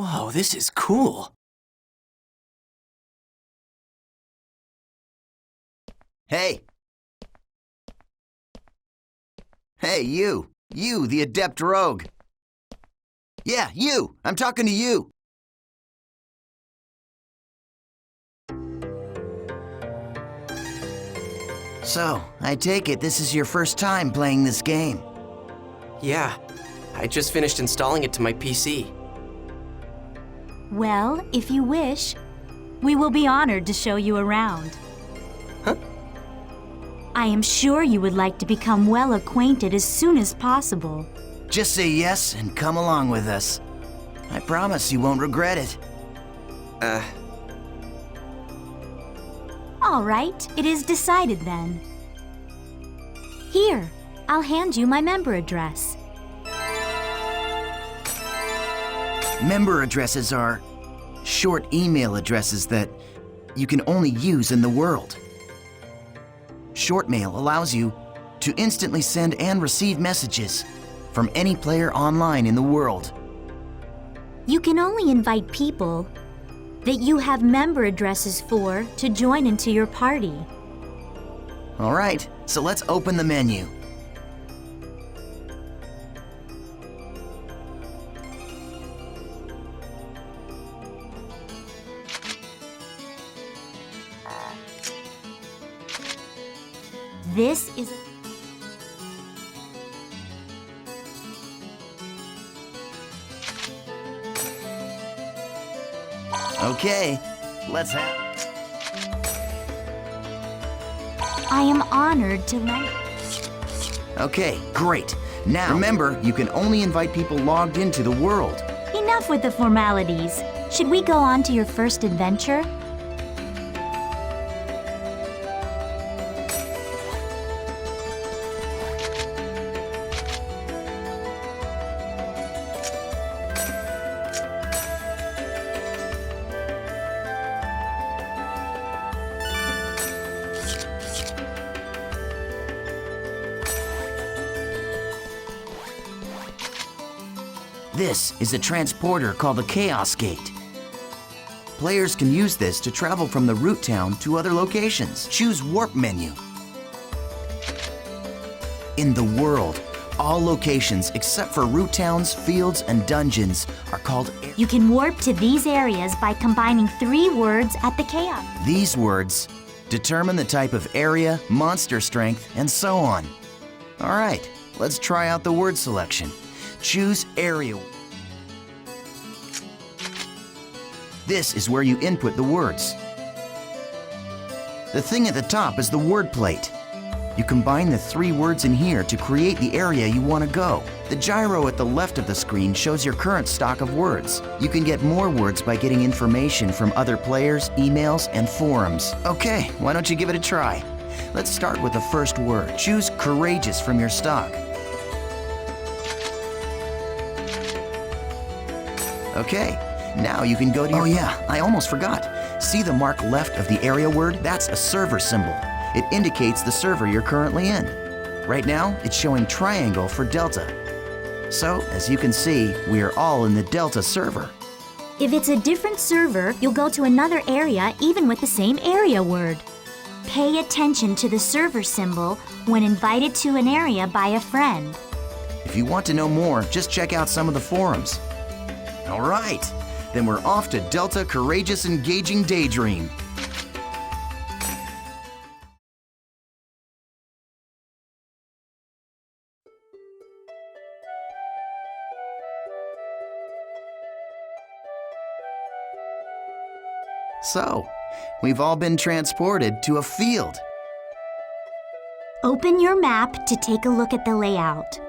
Whoa, this is cool. Hey! Hey, you! You, the adept rogue! Yeah, you! I'm talking to you! So, I take it this is your first time playing this game. Yeah, I just finished installing it to my PC. Well, if you wish, we will be honored to show you around. Huh? I am sure you would like to become well acquainted as soon as possible. Just say yes and come along with us. I promise you won't regret it. All right, it is decided then. Here, I'll hand you my member address. Member addresses are short email addresses that you can only use in the world. Short mail allows you to instantly send and receive messages from any player online in the world. You can only invite people that you have member addresses for to join into your party. All right, so let's open the menu. This is... Okay, let's have... I am honored to lend... Okay, great. Now, remember, you can only invite people logged into the world. Enough with the formalities. Should we go on to your first adventure? This is a transporter called the Chaos Gate. Players can use this to travel from the root town to other locations. Choose Warp menu. In the world, all locations except for root towns, fields, and dungeons are called... You can warp to these areas by combining 3 words at the chaos. These words determine the type of area, monster strength, and so on. All right, let's try out the word selection. Choose area. This is where you input the words. The thing at the top is the word plate. You combine the 3 words in here to create the area you want to go. The gyro at the left of the screen shows your current stock of words. You can get more words by getting information from other players, emails, and forums. Okay, why don't you give it a try? Let's start with the first word. Choose courageous from your stock. Okay, now you can go to your... Oh yeah, I almost forgot. See the mark left of the area word? That's a server symbol. It indicates the server you're currently in. Right now, it's showing triangle for Delta. So, as you can see, we are all in the Delta server. If it's a different server, you'll go to another area even with the same area word. Pay attention to the server symbol when invited to an area by a friend. If you want to know more, just check out some of the forums. All right, then we're off to Delta Courageous Engaging Daydream. So, we've all been transported to a field. Open your map to take a look at the layout.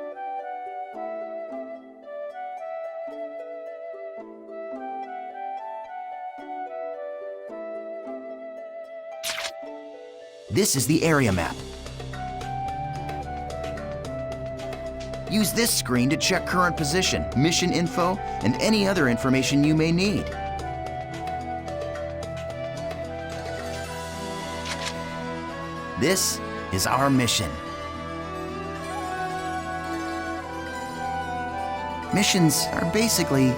This is the area map. Use this screen to check current position, mission info, and any other information you may need. This is our mission. Missions are basically,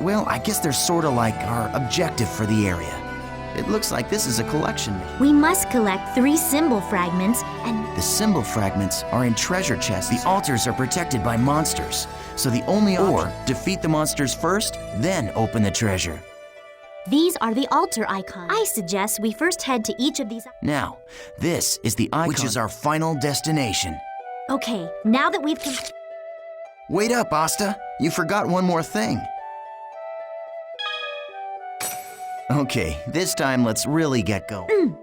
well, I guess they're sort of like our objective for the area. It looks like this is a collection. We must collect 3 symbol fragments and... The symbol fragments are in treasure chests. The altars are protected by monsters, so the only option, defeat the monsters first, then open the treasure. These are the altar icons. I suggest we first head to each of these... Now, this is the icon, which is our final destination. Okay, now that we've... Wait up, Asta. You forgot one more thing. Okay, this time let's really get going.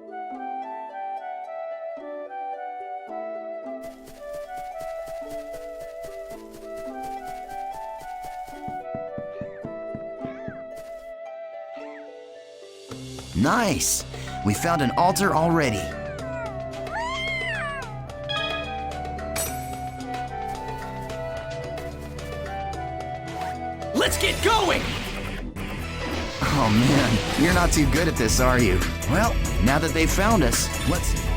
Nice! We found an altar already. Let's get going! Oh man, you're not too good at this, are you? Well, now that they've found us,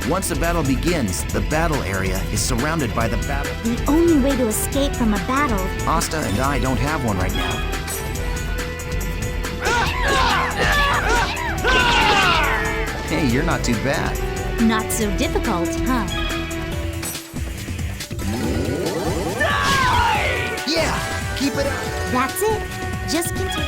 once the battle begins, the battle area is surrounded by the battle. The only way to escape from a battle... Asta and I don't have one right now. Hey, you're not too bad. Not so difficult, huh? Yeah, keep it up. That's it. Just continue.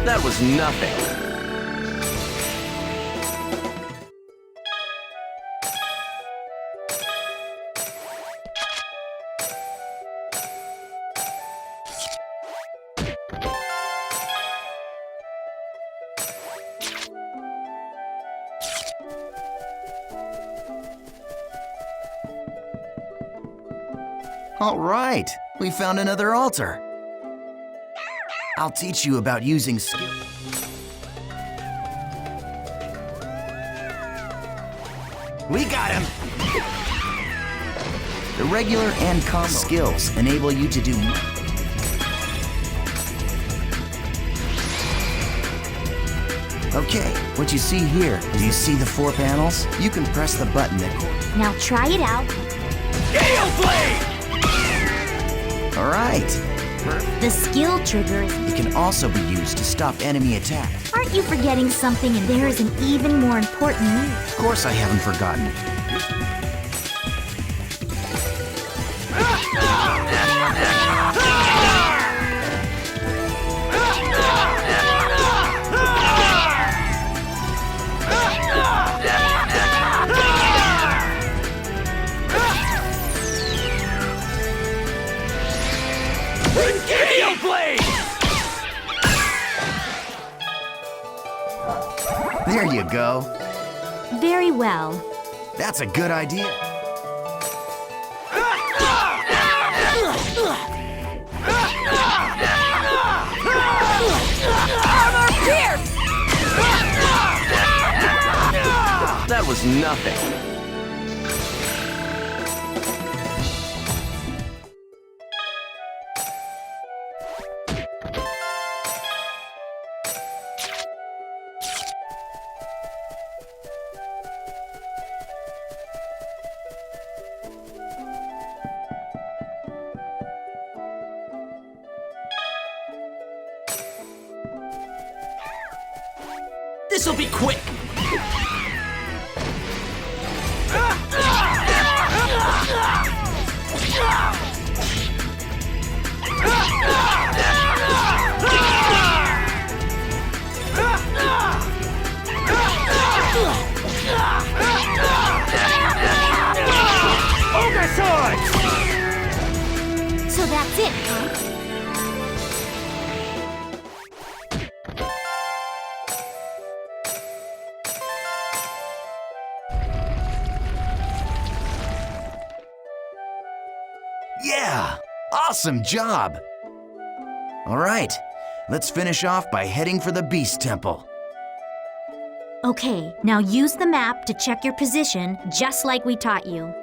That was nothing. All right, we found another altar. I'll teach you about using skill. We got him! The regular and combo skills enable you to do... Okay, what you see here, do you see the 4 panels? You can press the button that... Now try it out. Gale Blade! All right. The skill trigger is... It can also be used to stop enemy attack. Aren't you forgetting something? And there is an even more important move. Of course I haven't forgotten. There you go. Very well. That's a good idea. Armor pierce! That was nothing. This'll be quick! Ogre swords! So that's it, huh? Yeah! Awesome job! All right, let's finish off by heading for the Beast Temple. Okay, now use the map to check your position, just like we taught you.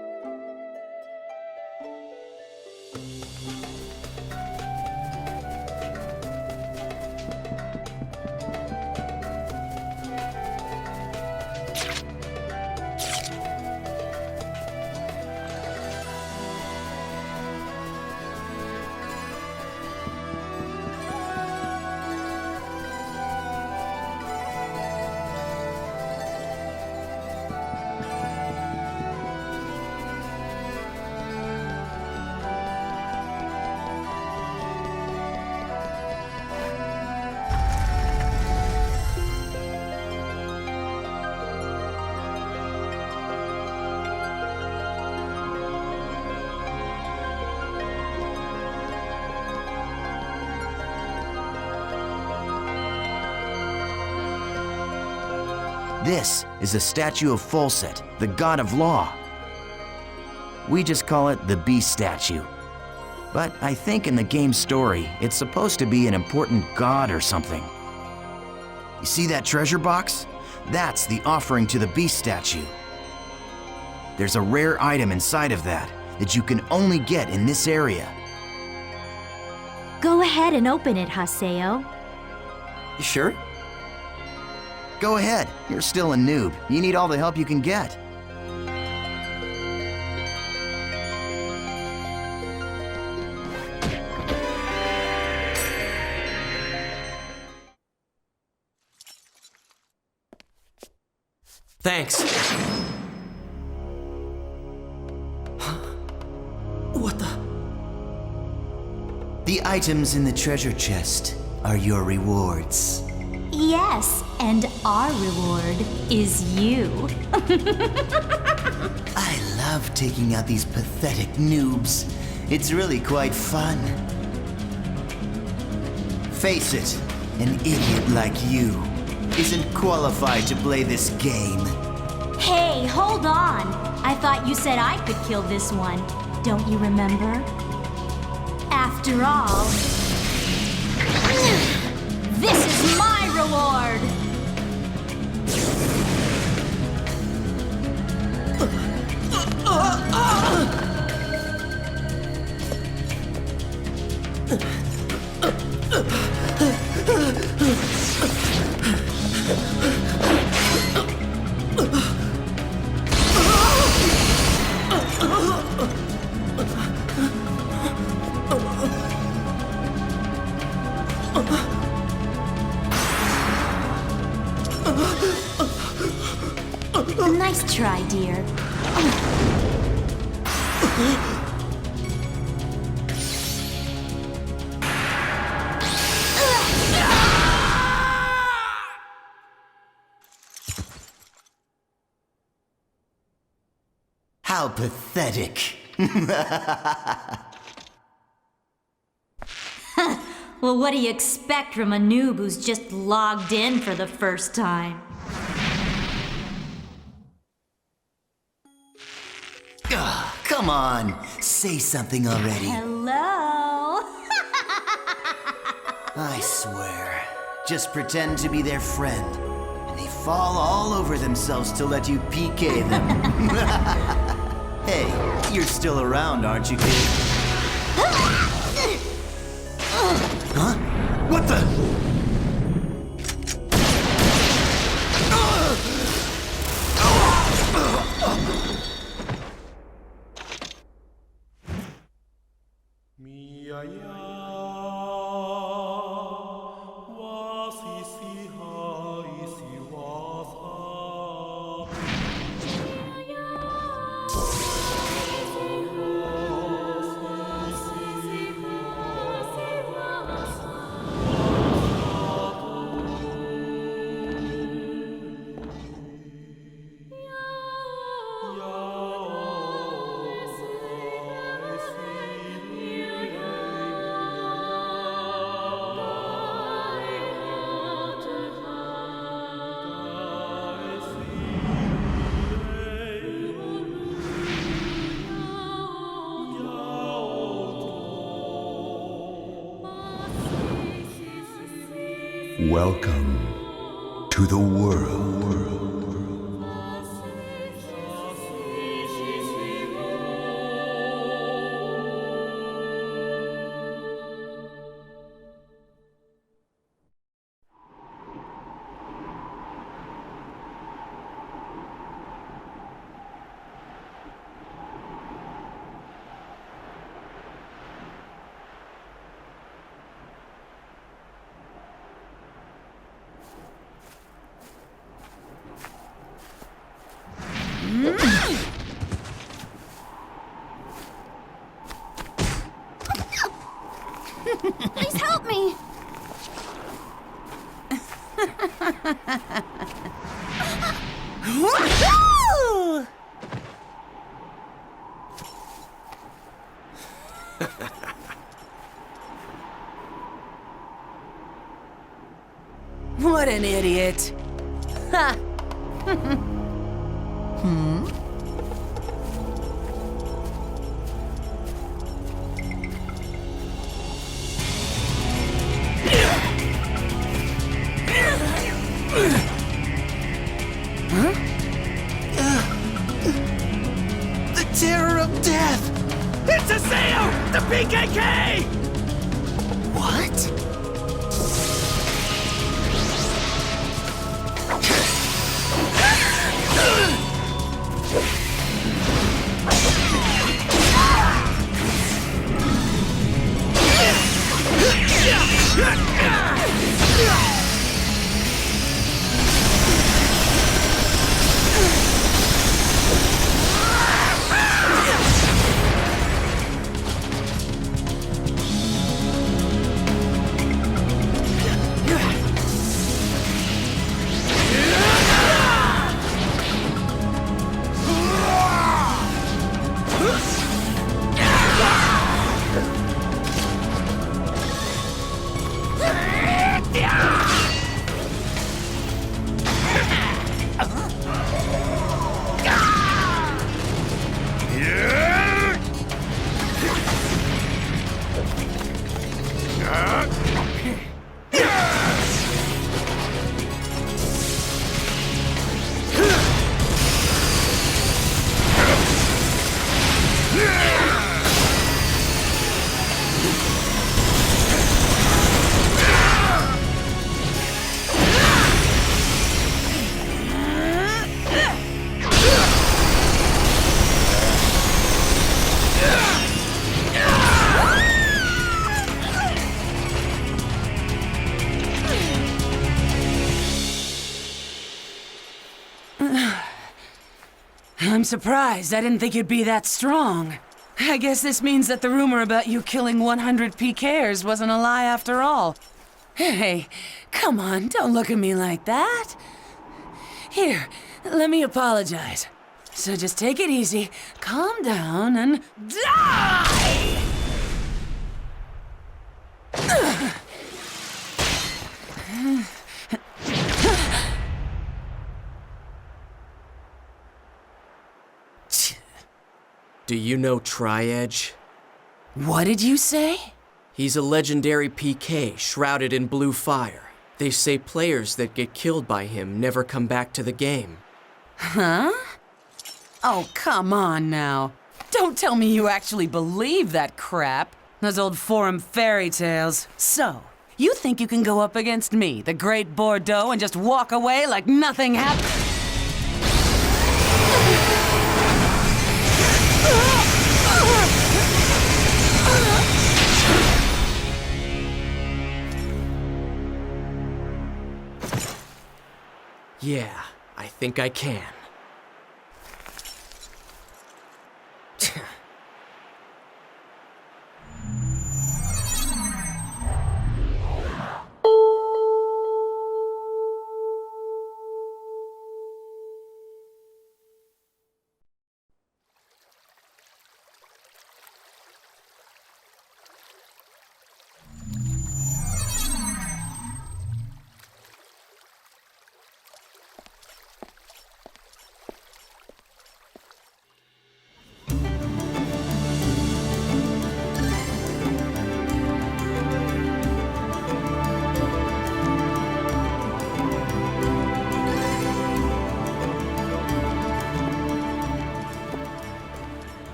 This is a statue of Folset, the god of law. We just call it the Beast statue. But I think in the game's story, it's supposed to be an important god or something. You see that treasure box? That's the offering to the Beast statue. There's a rare item inside of that you can only get in this area. Go ahead and open it, Haseo. You sure? Go ahead, you're still a noob. You need all the help you can get. Thanks. What the? The items in the treasure chest are your rewards. Yes, and our reward is you. I love taking out these pathetic noobs. It's really quite fun. Face it, an idiot like you isn't qualified to play this game. Hey, hold on. I thought you said I could kill this one. Don't you remember? After all, this is my reward! Nice try, dear. How pathetic. Well, what do you expect from a noob who's just logged in for the first time? on, say something already. Hello? I swear. Just pretend to be their friend, and they fall all over themselves to let you PK them. Hey, you're still around, aren't you, kid? Huh? What the? Welcome to the world. Please help me! What an idiot. Ha! The terror of death! It's a sale! The PKK! What? I'm surprised. I didn't think you'd be that strong. I guess this means that the rumor about you killing 100 PKers wasn't a lie after all. Hey, come on, don't look at me like that. Here, let me apologize. So just take it easy, calm down, and die! Do you know Tri-Edge? What did you say? He's a legendary PK shrouded in blue fire. They say players that get killed by him never come back to the game. Huh? Oh, come on now. Don't tell me you actually believe that crap. Those old forum fairy tales. So, you think you can go up against me, the Great Bordeaux, and just walk away like nothing happened? Yeah, I think I can.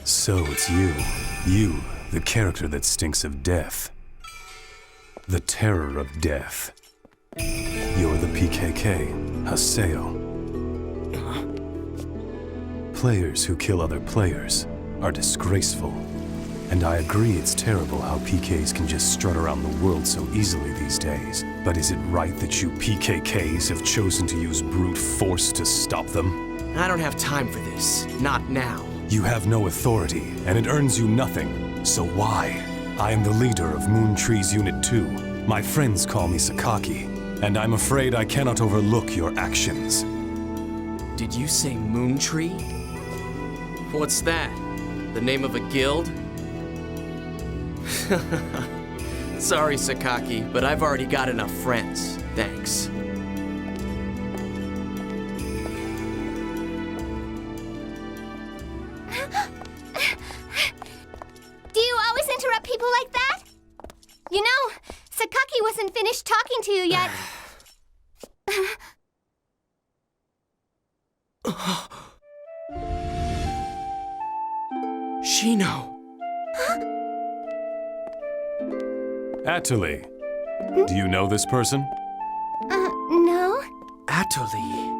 So it's you. You, the character that stinks of death. The terror of death. You're the PKK, Haseo. Players who kill other players are disgraceful. And I agree it's terrible how PKs can just strut around the world so easily these days. But is it right that you PKKs have chosen to use brute force to stop them? I don't have time for this. Not now. You have no authority, and it earns you nothing. So why? I am the leader of Moon Tree's Unit 2. My friends call me Sakaki, and I'm afraid I cannot overlook your actions. Did you say Moon Tree? What's that? The name of a guild? Sorry, Sakaki, but I've already got enough friends. Thanks. Do you always interrupt people like that? You know, Sakaki wasn't finished talking to you yet. Shino! Atuli, do you know this person? No? Atuli.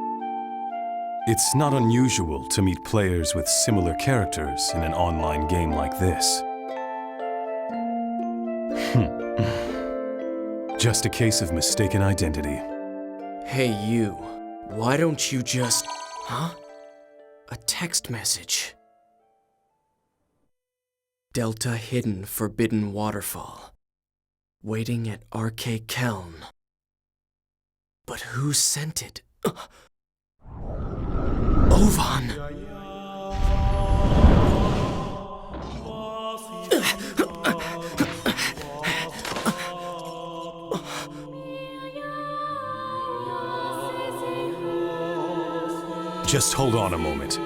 It's not unusual to meet players with similar characters in an online game like this. Just a case of mistaken identity. Hey, you. Why don't you just... Huh? A text message. Delta Hidden Forbidden Waterfall. Waiting at RK Keln. But who sent it? Ovan! Just hold on a moment.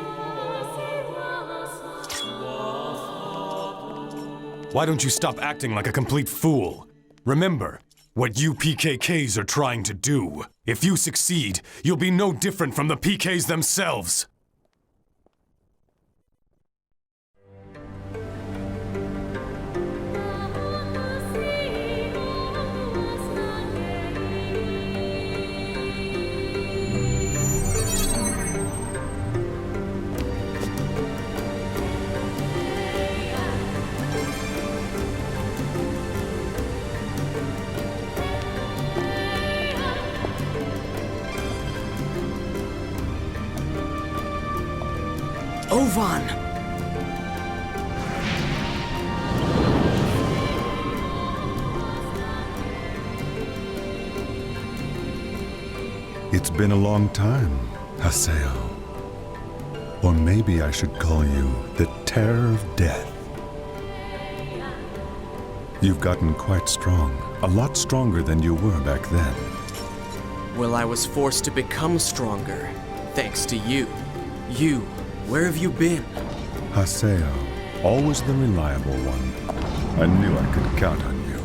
Why don't you stop acting like a complete fool? Remember what you PKKs are trying to do. If you succeed, you'll be no different from the PKs themselves. Ovan! It's been a long time, Haseo. Or maybe I should call you the Terror of Death. You've gotten quite strong, a lot stronger than you were back then. Well, I was forced to become stronger, thanks to you. You, where have you been? Haseo, always the reliable one. I knew I could count on you.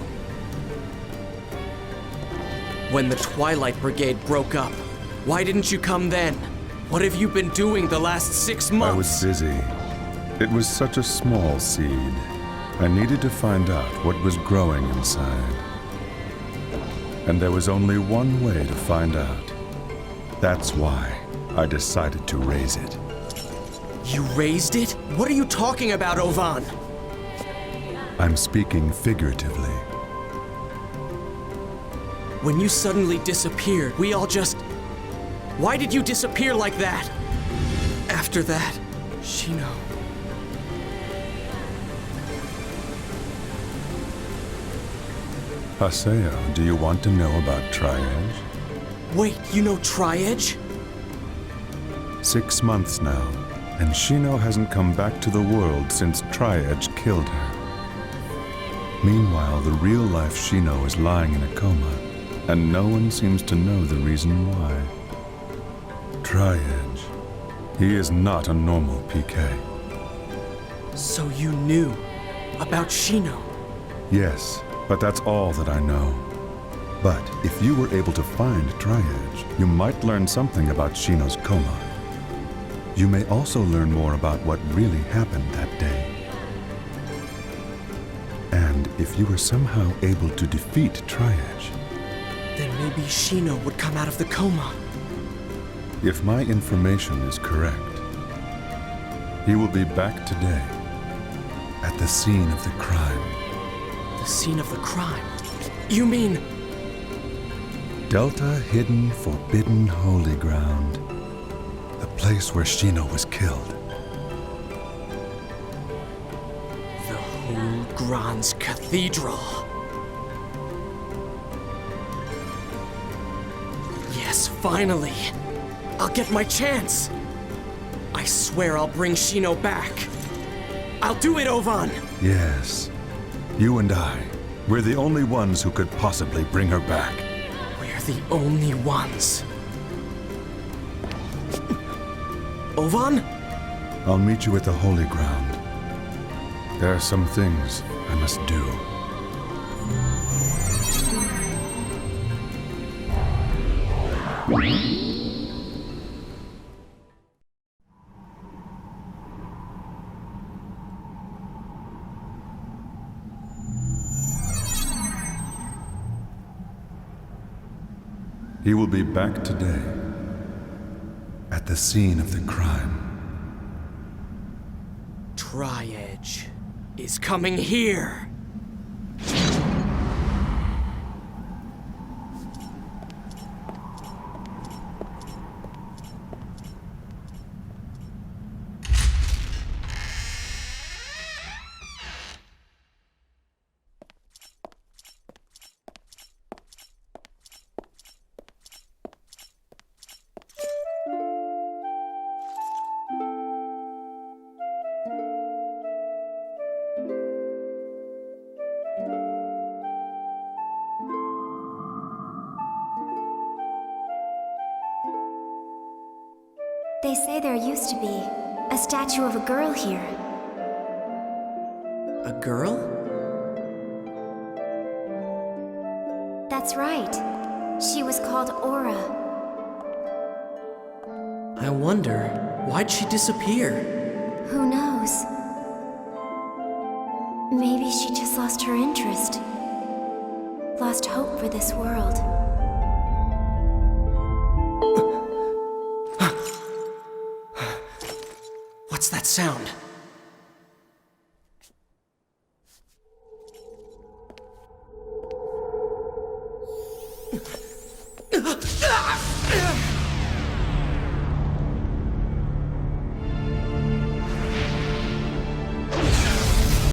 When the Twilight Brigade broke up, why didn't you come then? What have you been doing the last 6 months? I was busy. It was such a small seed. I needed to find out what was growing inside. And there was only one way to find out. That's why I decided to raise it. You raised it? What are you talking about, Ovan? I'm speaking figuratively. When you suddenly disappeared, we all just... Why did you disappear like that? After that, Shino... Haseo, do you want to know about Tri-Edge? Wait, you know Tri-Edge? 6 months now, and Shino hasn't come back to the world since Tri-Edge killed her. Meanwhile, the real-life Shino is lying in a coma, and no one seems to know the reason why. Tri-Edge. He is not a normal PK. So you knew about Shino? Yes, but that's all that I know. But if you were able to find Tri-Edge, you might learn something about Shino's coma. You may also learn more about what really happened that day. And if you were somehow able to defeat Tri-Edge, then maybe Shino would come out of the coma. if my information is correct, he will be back today at the scene of the crime. The scene of the crime? You mean... Delta Hidden Forbidden Holy Ground. The place where Shino was killed. the whole Grand's Cathedral? Yes, finally! I'll get my chance! I swear I'll bring Shino back. I'll do it, Ovan! Yes. You and I. We're the only ones who could possibly bring her back. We're the only ones. Ovan? I'll meet you at the Holy Ground. There are some things I must do. He will be back today at the scene of the crime. Tri-Edge is coming here! They say there used to be a statue of a girl here. A girl? That's right. She was called Aura. I wonder, why'd she disappear? Who knows? Maybe she just lost her interest. Lost hope for this world. What's that sound?